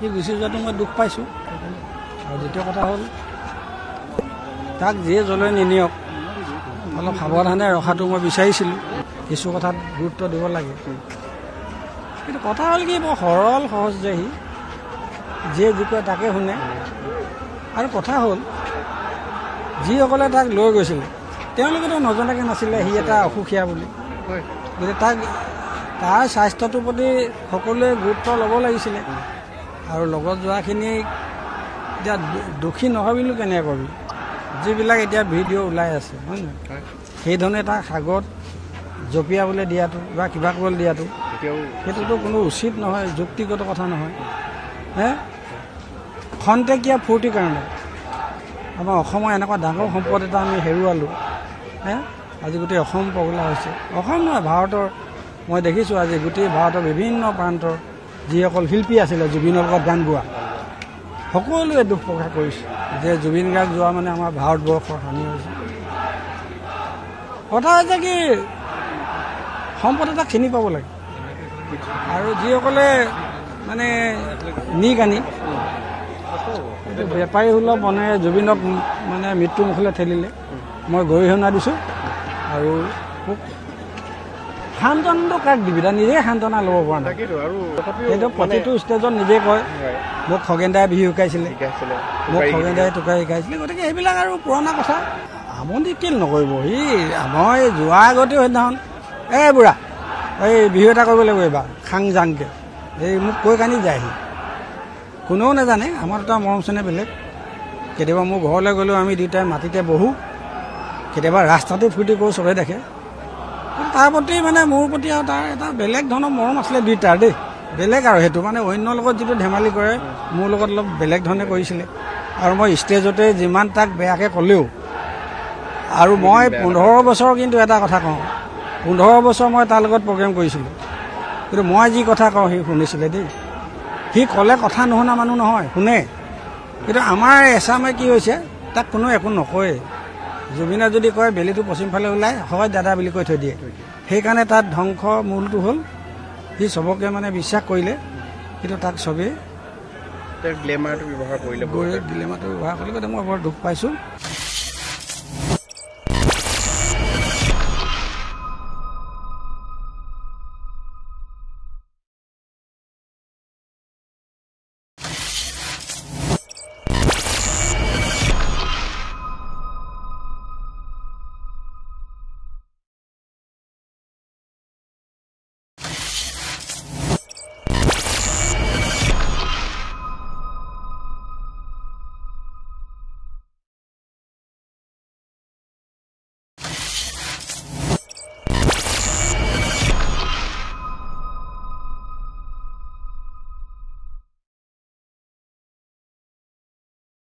সি গুচি যোৱাটো মই দুখ পাইছোঁ। আৰু দ্বিতীয় কথা হ'ল তাক যিয়ে জ্বলে নিনিয়ক অলপ সাৱধানে ৰখাটো মই বিচাৰিছিলোঁ। কিছু কথাত গুৰুত্ব দিব লাগে, কিন্তু কথা হ'ল কি বৰ সৰল সহজ যে সি যিয়ে যি কয় তাকে শুনে। আৰু কথা হ'ল যিসকলে তাক লৈ গৈছিলে তেওঁলোকেতো নজনাকৈ নাছিলে সি এটা অসুখীয়া বুলি। গতিকে তাৰ স্বাস্থ্যটোৰ প্ৰতি সকলোৱে গুৰুত্ব ল'ব লাগিছিলে। আৰু লগত যোৱাখিনি এতিয়া দোষী নভাবিলোঁ কেনেকৈ কবি, যিবিলাক এতিয়া ভিডিঅ' ওলাই আছে হয় নহয়, সেইধৰণে তাক সাগৰত জঁপিয়াবলৈ দিয়াটো বা কিবা কৰিবলৈ দিয়াটো সেইটোতো কোনো উচিত নহয়, যুক্তিগত কথা নহয়। খন্তেকীয়া ফূৰ্তিৰ কাৰণে আমাৰ অসমৰ এনেকুৱা ডাঙৰ সম্পদ এটা আমি হেৰুৱালোঁ। আজি গোটেই অসম পগলা হৈছে। অসম নহয়, ভাৰতৰ মই দেখিছোঁ আজি গোটেই ভাৰতৰ বিভিন্ন প্ৰান্তৰ যিসকল শিল্পী আছিলে জুবিনৰ লগত গান গোৱা সকলোৱে দুখ প্ৰকাশ কৰিছে যে জুবিন গাৰ্গ যোৱা মানে আমাৰ ভাৰতবৰ্ষৰ হানি হৈছে। কথা হৈছে কি সম্পদ এটা চিনি পাব লাগে। আৰু যিসকলে মানে নি কানি বেপাৰী সুলভ মনে জুবিনক মানে মৃত্যু মুখলৈ ঠেলিলে মই গৰিহণা দিছোঁ। আৰু সান্তনাটো কাক দিবি, নিজে সান্তনা ল'ব পৰা নাই। সেইটো প্ৰতিটো ষ্টেজত নিজে কয় মোক খগেন দাই বিহু শিকাইছিলে, মোক খগেন দাই টোকা শিকাইছিলে। গতিকে এইবিলাক আৰু পুৰণা কথা, আমনি কেলে নকৰিব। সি মই যোৱাৰ আগতেও সেইদিনাখন বুঢ়া এই বিহু এটা কৰিব লাগিব এইবাৰ খাং জাংকৈ এই মোক কৈ কানি যায়। সি কোনেও নাজানে, আমাৰ দুটা মৰম চেনেহ বেলেগ। কেতিয়াবা মোৰ ঘৰলৈ গ'লেও আমি দুয়োটাই মাটিতে বহোঁ, কেতিয়াবা ৰাস্তাতে ফূৰ্তি কৰোঁ, চবে দেখে। তাৰ প্ৰতি মানে মোৰ প্ৰতি আৰু তাৰ এটা বেলেগ ধৰণৰ মৰম আছিলে দুয়োটাৰ দেই, বেলেগ। আৰু সেইটো মানে অন্যৰ লগত যিটো ধেমালি কৰে মোৰ লগত অলপ বেলেগ ধৰণে কৰিছিলে। আৰু মই ষ্টেজতে যিমান তাক বেয়াকৈ ক'লেও, আৰু মই 15 বছৰ কিন্তু এটা কথা কওঁ, 15 বছৰ মই তাৰ লগত প্ৰগ্ৰেম কৰিছিলোঁ, কিন্তু মই যি কথা কওঁ সি শুনিছিলে দেই। সি ক'লে কথা নুশুনা মানুহ নহয়, শুনে। কিন্তু আমাৰ এছামে কি হৈছে তাক কোনো একো নকয়ে। জুবিনে যদি কয় বেলিটো পশ্চিম ফালে ওলাই হয় দাদা বুলি কৈ থৈ দিয়ে। সেইকাৰণে তাত ধ্বংস মূলটো হ'ল সি চবকে মানে বিশ্বাস কৰিলে, কিন্তু তাক চবেই গ্লেমাৰটো ব্যৱহাৰ কৰিলে, গতিকে মই বৰ দুখ পাইছোঁ।